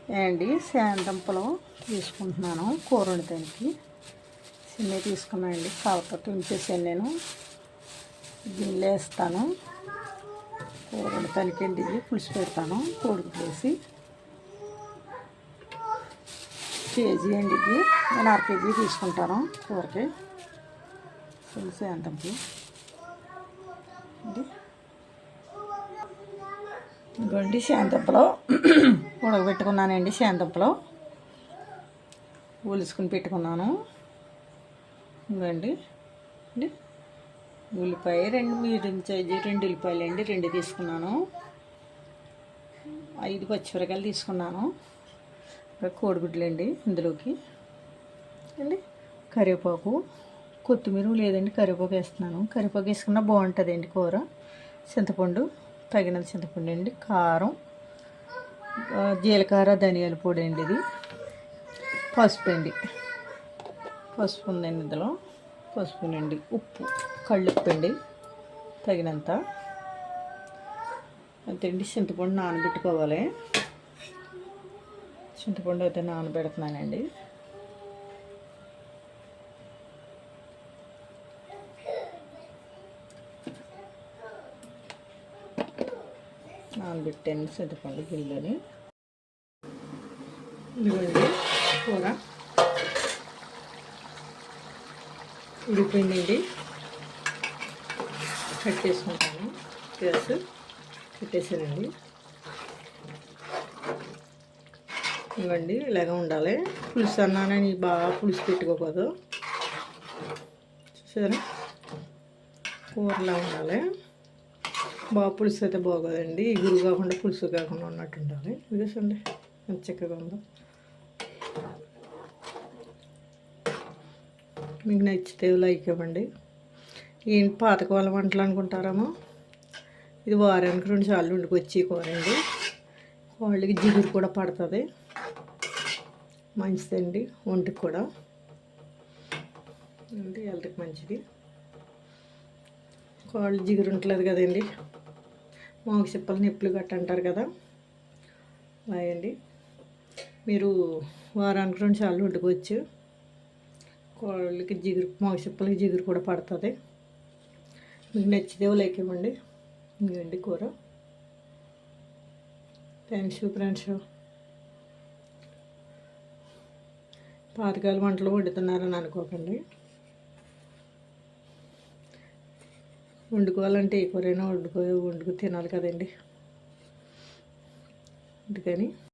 అండి శాంతంపులో తీసుకుంటున్నాను కూర వండటానికి. చిన్నవి తీసుకున్నానండి, కవతో తుంచేసాను. నేను గిన్నెలో వేస్తాను కూర వండటానికి అండి. ఇది పులుసు పెడతాను కోడిగుడ్లు వేసి. కేజీ అండి ఇది, నేను 1/2 కేజీ తీసుకుంటాను కూరకి. శాంతంపులు ఇదిగోండి శాంతంపులో ఉడకబెట్టుకున్నానండి. శాంతంపులో ఒలుసుకుని పెట్టుకున్నాను. ఇదిగోండి ఉల్లిపాయ 2 మీడియం సైజు 2 ఉల్లిపాయలు అండి, 2 తీసుకున్నాను. 5 పచ్చిమిరకాయలు తీసుకున్నాను. కోడిగుడ్లు అండి ఇందులోకి అండి. కరివేపాకు, కొత్తిమీర లేదండి కరివేపాకు వేస్తున్నాను. కరివేపాకు వేసుకున్నా బాగుంటుందండి కూర. చింతపండు, తగినంత చింతపండు అండి. కారం, జీలకర్ర, ధనియాల పొడి అండి. ఇది పసుపు అండి, పసుపు ఉందండి ఇందులో. పసుపు అండి, ఉప్పు, కళ్ళుప్పు అండి తగినంత. అంతేండి. చింతపండు నానబెట్టుకోవాలి. చింతపండు అయితే నానబెడుతున్నానండి. నానబెట్టాను చింతపండు గిన్నెని. ఇదిగోండి కూర ఉడిపోయిందండి. కట్టేసుకుంటాను. గ్యాస్ కట్టేసానండి. ఇవ్వండి ఇలాగ ఉండాలి. పులుసు అన్నానని బాగా పులుసు పెట్టుకోకూడదు. చూసారా, కూరలా ఉండాలి. బాగా పులుసు అయితే బాగోదండి. ఇగురు కాకుండా పులుసు కాకుండా ఉన్నట్టు ఉండాలి. ఇది చూడండి ఎంత చక్కగా ఉందో. మీకు నచ్చితే లైక్ ఇవ్వండి. ఏంటి పాతకాలం వంటలు అనుకుంటారేమో, ఇది వారానికి 2 సార్లు వండుకొచ్చి కూర అండి. వాళ్ళకి జిగురు కూడా పడుతుంది, మంచిదండి ఒంటికి కూడా అంటే హెల్త్కి మంచిది. కాళ్ళు జిగురు ఉండలేదు కదండి, మోగ చిప్పలు నొప్పులు గట్ట అంటారు కదా, అలాగండి. మీరు వారానికి 2 సార్లు వండుకోవచ్చు. కోళ్ళకి జిగురు, మోగ చిప్పలకి జిగురు కూడా పడుతుంది. మీకు నచ్చితే లైక్ ఇవ్వండి. ఇవ్వండి కూర. Thanks friends. పాతకాల వంటలు వండుతున్నారని అనుకోకండి. వండుకోవాలంటే ఏ కూరైనా వండుకు తినాలి కదండి. అందుకని